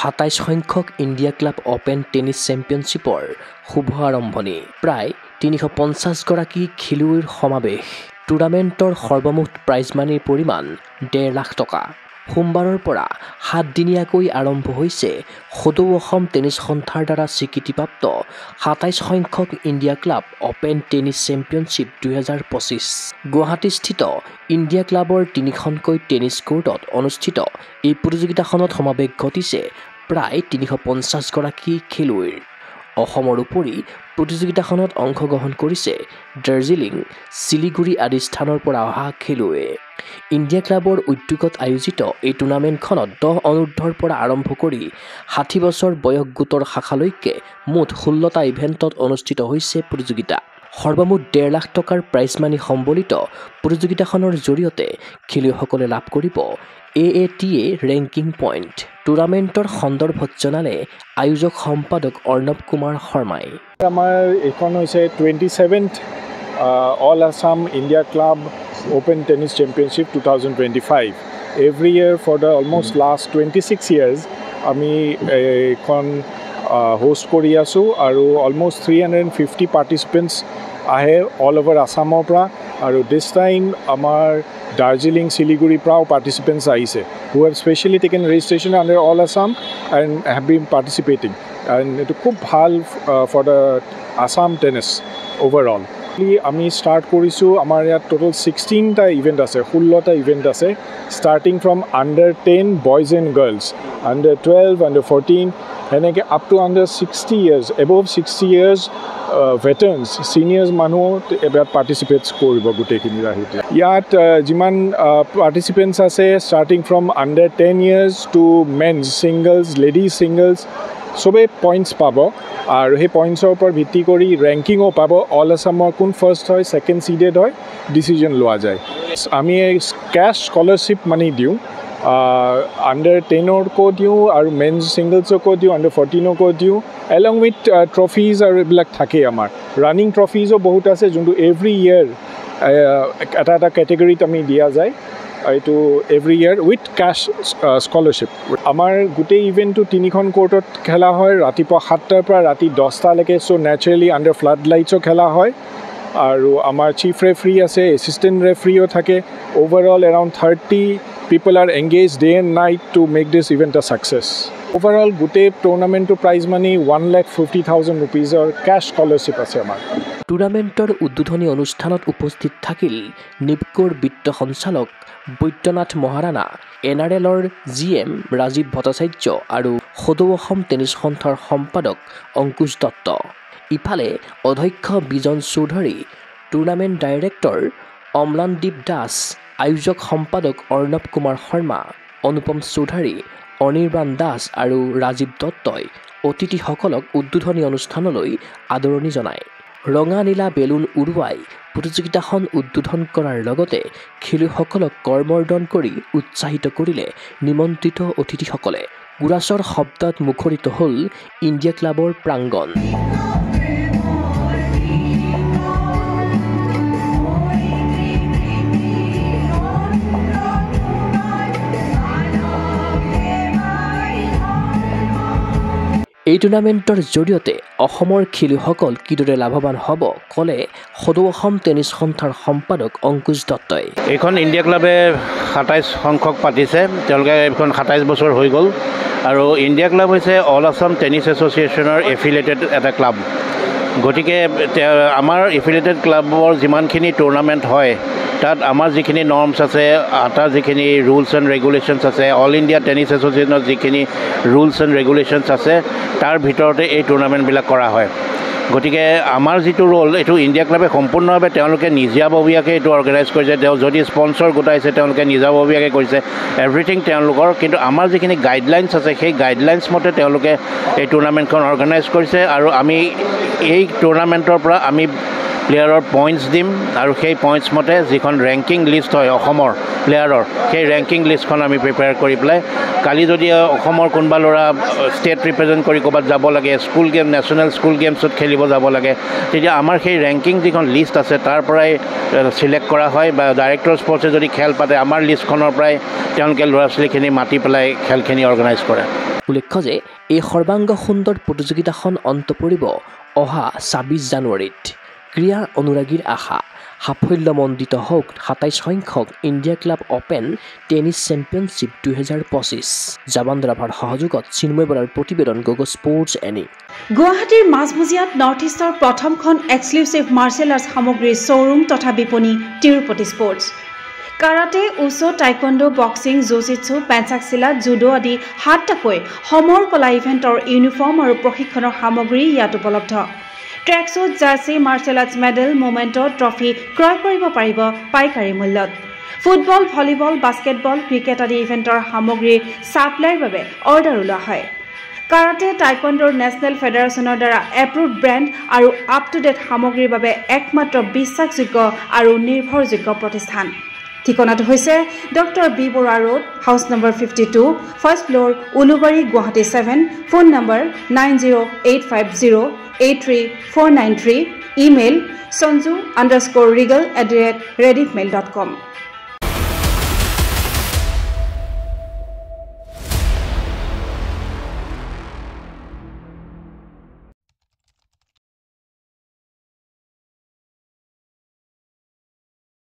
27 সংখ্যক India club open tennis চেম্পিয়নশ্বিপৰ শুভ আৰম্ভণি প্ৰায় 350 গৰাকী খেলুৱৈৰ সমাৱেশ টুৰ্ণামেণ্টৰ সৰ্বমুঠ প্ৰাইজ মানিৰ পৰিমাণ 1.5 লাখ টকা সোমবাৰৰ পৰা 7 দিনীয়াকৈ আৰম্ভ হৈছে সদৌ অসম টেনিছ সন্থাৰ দ্বাৰা স্বীকৃতিপ্ৰাপ্ত 27 সংখ্যক India club open tennis championship 2025 গুৱাহাটীস্থিত ইণ্ডিয়া ক্লাবৰ 3খনকৈ টেনিছ কোৰ্টত অনুষ্ঠিত এই প্ৰতিযোগিতাখনত সমাৱেশ ঘটিছে প্ৰায় 350 গৰাকী খেলুৱৈৰ অসমৰ উপৰি প্ৰতিযোগিতাখনত অংশগ্ৰহণ কৰিছে দাৰ্জিলিং শিলিগুৰি আদি স্থানৰ পৰা অহা খেলুৱৈয়ে ইণ্ডিয়া ক্লাবৰ উদ্যোগত আয়োজিত এই টুৰ্ণামেণ্টখনত 10 অনুৰ্ধৰ পৰা আৰম্ভ কৰি 60 বছৰ বয়স গোটৰ শাখালৈকে মুঠ 16টা ইভেণ্টত অনুষ্ঠিত হৈছে প্ৰতিযোগিতা সৰ্বমুঠ 1.5 লাখ টকাৰ প্ৰাইজ মানি সম্বলিত প্ৰতিযোগিতাখনৰ জৰিয়তে খেলুৱৈসকলে লাভ কৰিব AATA ৰেংকিং পইণ্ট টুৰ্ণামেণ্টৰ সন্দৰ্ভত জনালে আয়োজক সম্পাদক অৰ্ণৱ কুমাৰ শৰ্মাই আমাৰ এখন হৈছে 27th All Assam India Club Open Tennis Championship 2025 every year for the almost last 26 years আমি এখন host কৰি আছো আৰু almost 350 participants আহে all over Assamৰ পৰা আৰু this time আমাৰ Darjeeling Siliguri prao participants aise who have specially taken registration under All Assam and have been participating and it khub bhal for the Assam tennis overall আমি start korisu amar ya total 16 ta event ase 16 ta event ase starting from under 10 boys and girls under 12 under 14 eneke up to under 60 years above 60 years veterans seniors manu ebat participates koribo gutekini rahite yat jiman participants ase starting from under 10 years to men's singles ladies singles sobe points pabo আৰু হে পইণ্টছৰ ওপৰত ভিত্তি কৰি ৰেংকিংও পাব all আসামৰ কোন first হয় second seeded হয় ডিসিজন লোৱা যায় আমি ক্যাশ স্কলাৰশ্বিপ মানি দিওঁ under 10 ko diu aru men's singles ko diu under 14 ko diu along with trophies aru ebilak thake amar running trophies o bahut ase juntu every year eta category ami dia jay to every year with cash scholarship amar gute event to tinikhon courtot khela hoy ratipa 7 tar pra rati 10 ta leke so naturally under floodlights o khela hoy aru amar chief referee ase assistant referee o thake overall around 30 people are engaged day and night to make this event a success overall gute tournament to prize money 1,50,000 rupees or cash scholarship ase amar টুৰ্ণামেণ্টৰ উদ্বোধনী অনুষ্ঠানত উপস্থিত থাকিল নিপকোৰ বিত্ত সঞ্চালক Baidyanath Maharana NRLৰ GM Rajiv Bhattacharya আৰু সদৌ Assam tennis সন্থাৰ সম্পাদক অংকুশ দত্ত ইফালে অধ্যক্ষ বিজন চৌধুৰী টুৰ্ণামেণ্ট ডাইৰেক্টৰ অমলানদীপ দাস আয়োজক সম্পাদক অৰ্ণৱ কুমাৰ শৰ্মা অনুপম চৌধুৰী অনিৰ্বাণ দাস আৰু ৰাজীৱ দত্তই অতিথিসকলক উদ্বোধনী অনুষ্ঠানলৈ আদৰণি জনায় ৰঙা নীলা বেলুন উৰুৱাই প্ৰতিযোগিতাখন উদ্বোধন কৰাৰ লগতে খেলুৱৈসকলক কৰমৰ্দন কৰি উৎসাহিত কৰিলে নিমন্ত্ৰিত অতিথিসকলে গুৰাছৰ শব্দত মুখৰিত হ'ল ইণ্ডিয়া ক্লাবৰ প্ৰাংগণ এই টুৰ্ণামেণ্টৰ জৰিয়তে অসমৰ খেলুৱৈসকল কিদৰে লাভৱান হ'ব ক'লে সদৌ অসম টেনিছ সন্থাৰ সম্পাদক অংকুশ দত্তই এইখন ইণ্ডিয়া ক্লাবে 27 সংখ্যক পাতিছে তেওঁলোকে এইখন 27 বছৰ হৈ গ'ল আৰু ইণ্ডিয়া ক্লাব হৈছে অল আসাম টেনিছ এছ'চিয়েশ্যনৰ এফিলিয়েটেড এটা ক্লাব গতিকে আমাৰ এফিলিয়েটেড ক্লাবৰ যিমানখিনি টুৰ্ণামেণ্ট হয় তাত আমাৰ যিখিনি নৰ্মছ আছে তাৰ যিখিনি ৰুলছ এণ্ড ৰেগুলেশ্যনছ আছে অল ইণ্ডিয়া টেনিছ এছ'চিয়েশ্যনৰ যিখিনি ৰুলছ এণ্ড ৰেগুলেশ্যনছ আছে তাৰ ভিতৰতে এই টুৰ্ণামেণ্টবিলাক কৰা হয় গতিকে আমাৰ যিটো ৰোল এইটো ইণ্ডিয়া ক্লাবে সম্পূৰ্ণভাৱে তেওঁলোকে নিজাববীয়াকৈ এইটো অৰ্গেনাইজ কৰিছে যদি স্পন্সৰ গোটাইছে তেওঁলোকে নিজাববীয়াকৈ কৰিছে এভৰিথিং তেওঁলোকৰ কিন্তু আমাৰ যিখিনি গাইডলাইনছ আছে সেই গাইডলাইনছ মতে তেওঁলোকে এই টুৰ্ণামেণ্টখন অৰ্গেনাইজ কৰিছে আৰু আমি এই টুৰ্ণামেণ্টৰ পৰা আমি প্লেয়াৰৰ পইণ্টছ দিম আৰু সেই পইণ্টছ মতে যিখন ৰেংকিং লিষ্ট হয় অসমৰ প্লেয়াৰৰ সেই ৰেংকিং লিষ্টখন আমি প্ৰিপেয়াৰ কৰি পেলাই কালি যদি অসমৰ কোনোবা ল'ৰা ষ্টেট ৰিপ্ৰেজেণ্ট কৰি ক'ৰবাত যাব লাগে স্কুল গেম নেশ্যনেল স্কুল গেমছত খেলিব যাব লাগে তেতিয়া আমাৰ সেই ৰেংকিং যিখন লিষ্ট আছে তাৰ পৰাই চিলেক্ট কৰা হয় বা ডাইৰেক্টৰ স্পৰ্টছে যদি খেল পাতে আমাৰ লিষ্টখনৰ পৰাই তেওঁলোকে ল'ৰা ছোৱালীখিনি মাতি পেলাই খেলখিনি অৰ্গেনাইজ কৰে উল্লেখ্য যে এই সৰ্বাংগ সুন্দৰ প্ৰতিযোগিতাখন অন্ত পৰিব অহা ২৬ জানুৱাৰীত ক্ৰীড়া অনুৰাগীৰ আশা সাফল্যমণ্ডিত হওক ২৭ সংখ্যক India club open tennis championship ২০২৫ জাবান ৰাভাৰ সহযোগত চিন্ময় বৰাৰ প্ৰতিবেদন গগ স্পৰ্টছ এনি গুৱাহাটীৰ মাজমজিয়াত নৰ্থ ইষ্টৰ প্ৰথমখন এক্সক্লুচিভ মাৰ্চেল আৰ্টছ সামগ্ৰীৰ শ্ব'ৰুম তথা বিপণী Tirupati sports karate wushu taekwondo boxing jujitsu pencak silat judo আদি ৭টাকৈ সমৰ কলা ইভেণ্টৰ ইউনিফৰ্ম আৰু প্ৰশিক্ষণৰ সামগ্ৰী ইয়াত উপলব্ধ tracksuit jersey martial arts medal memento trophy ক্ৰয় কৰিব পাৰিব পাইকাৰী মূল্যত ফুটবল ভলীবল বাস্কেটবল ক্ৰিকেট আদি ইভেণ্টৰ সামগ্ৰীৰ ছাপ্লাইৰ বাবে অৰ্ডাৰ ওলোৱা হয় কাৰাটে টাইকোৱাণ্ডোৰ নেশ্যনেল ফেডাৰেশ্যনৰ দ্বাৰা এপ্ৰুভড ব্ৰেণ্ড আৰু আপ টু ডেট সামগ্ৰীৰ বাবে একমাত্ৰ বিশ্বাসযোগ্য আৰু নিৰ্ভৰযোগ্য প্ৰতিষ্ঠান ঠিকনাটো হৈছে doctor B Barua road house number 52 first floor Ulubari Guwahati 7 phone number 9085083493 email sanju_regal@rediffmail.com